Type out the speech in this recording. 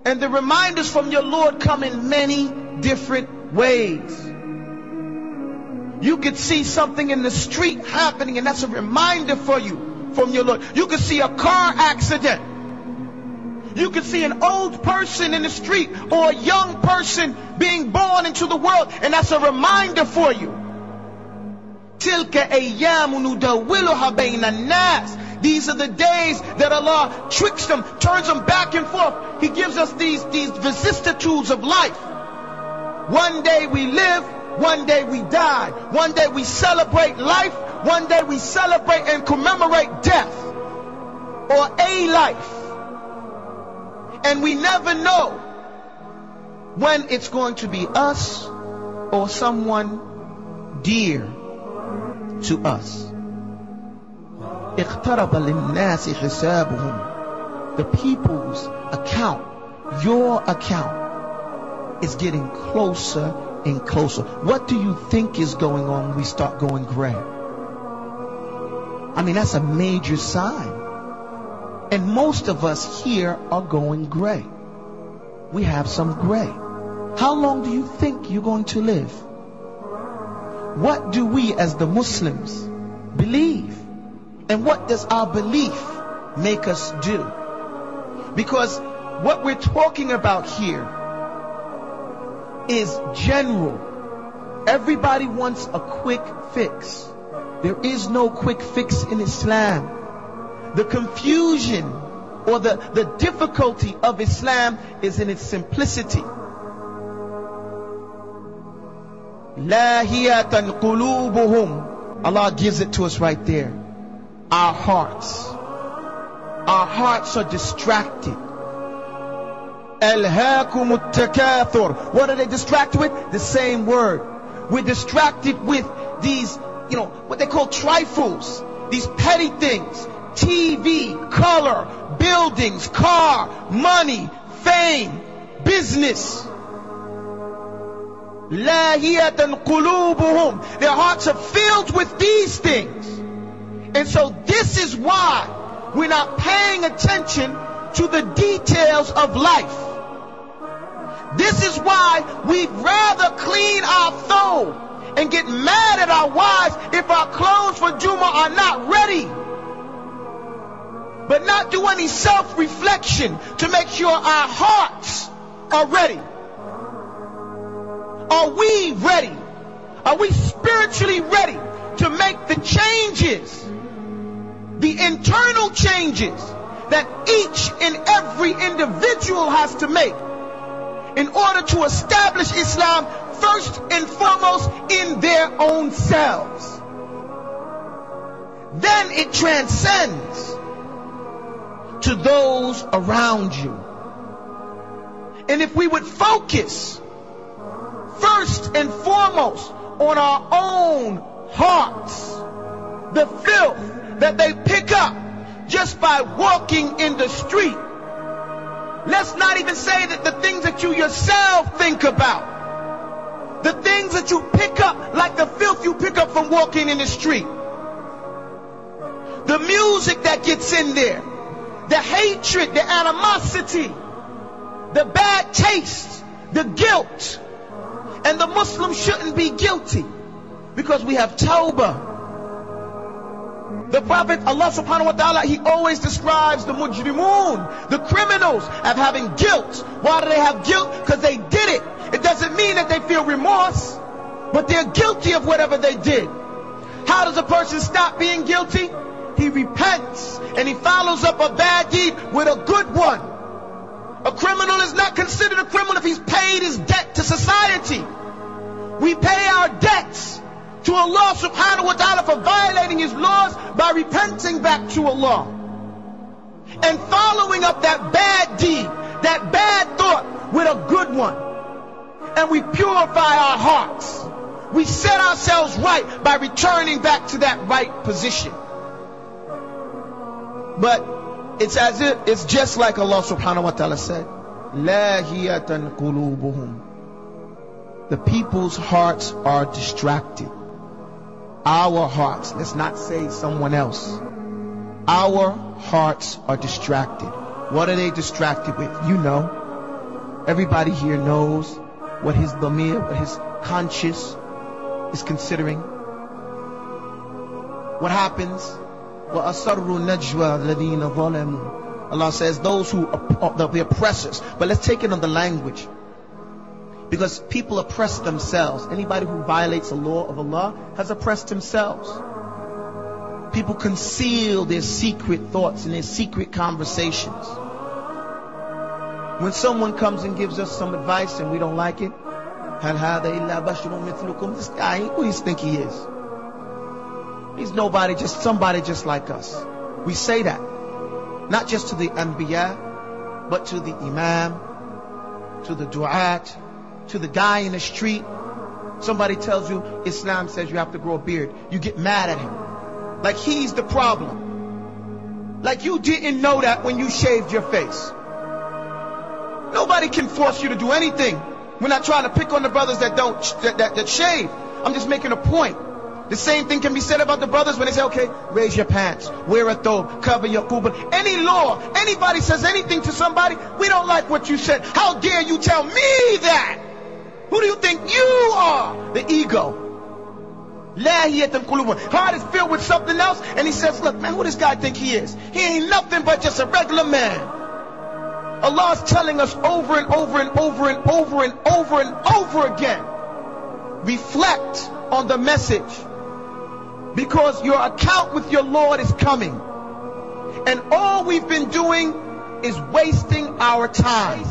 And the reminders from your Lord come in many different ways. You could see something in the street happening, and that's a reminder for you from your Lord. You could see a car accident. You could see an old person in the street or a young person being born into the world, and that's a reminder for you. These are the days that Allah tricks them, turns them back and forth. He gives us these vicissitudes of life. One day we live, one day we die. One day we celebrate life, one day we celebrate and commemorate death or a life. And we never know when it's going to be us or someone dear to us. The people's account, your account, is getting closer and closer. What do you think is going on when we start going gray? I mean, that's a major sign. And most of us here are going gray. We have some gray. How long do you think you're going to live? What do we as the Muslims believe? And what does our belief make us do? Because what we're talking about here is general. Everybody wants a quick fix. There is no quick fix in Islam. The confusion or the difficulty of Islam is in its simplicity. Lahiyatan qulubuhum. Allah gives it to us right there. Our hearts are distracted. Alhaakumut takathur. What are they distracted with? The same word. We're distracted with these, what they call trifles, these petty things. TV, color, buildings, car, money, fame, business. Lahiyatan qulubuhum. Their hearts are filled with these things. And so this is why we're not paying attention to the details of life. This is why we'd rather clean our throat and get mad at our wives if our clothes for Jummah are not ready, but not do any self-reflection to make sure our hearts are ready. Are we ready? Are we spiritually ready to make the changes, the internal changes that each and every individual has to make in order to establish Islam first and foremost in their own selves? Then it transcends to those around you. And if we would focus first and foremost on our own hearts, the filth that they pick up just by walking in the street. Let's not even say that the things that you yourself think about, the things that you pick up, like the filth you pick up from walking in the street, the music that gets in there, the hatred, the animosity, the bad taste, the guilt. And the Muslim shouldn't be guilty because we have Tawbah. The Prophet, Allah subhanahu wa ta'ala, he always describes the mujrimun, the criminals, as having guilt. Why do they have guilt? Because they did it. It doesn't mean that they feel remorse, but they're guilty of whatever they did. How does a person stop being guilty? He repents and he follows up a bad deed with a good one. A criminal is not considered a criminal if he's paid his debt to society. We pay our debts to Allah subhanahu wa ta'ala for violating his laws by repenting back to Allah and following up that bad deed, that bad thought with a good one. And we purify our hearts. We set ourselves right by returning back to that right position. But it's as if it's just like Allah subhanahu wa ta'ala said, Lahiyatan qulubuhum. The people's hearts are distracted. Our hearts, let's not say someone else. Our hearts are distracted. What are they distracted with? You know, Everybody here knows what his dhamir, what his conscience is considering. What happens? وَأَسَرُّوا النَّجْوَى الَّذِينَ ظَلَمُوا. Allah says those who are the oppressors. But let's take it on the language, because people oppress themselves. Anybody who violates the law of Allah has oppressed themselves. People conceal their secret thoughts and their secret conversations. When someone comes and gives us some advice and we don't like it, this guy, who do you think he is? He's nobody, just somebody just like us. We say that, not just to the Anbiya, but to the Imam, to the Du'at, to the guy in the street. Somebody tells you Islam says you have to grow a beard. You get mad at him, like he's the problem. Like you didn't know that when you shaved your face. Nobody can force you to do anything. We're not trying to pick on the brothers that shave. I'm just making a point. The same thing can be said about the brothers when they say, okay, raise your pants, wear a thobe, cover your kuba. Any law, anybody says anything to somebody, we don't like what you said. How dare you tell me that? Who do you think you are? The ego. Heart is filled with something else, and he says, look, man, who this guy think he is? He ain't nothing but just a regular man. Allah is telling us over and over and over and over and over and over again, reflect on the message, because your account with your Lord is coming, and all we've been doing is wasting our time.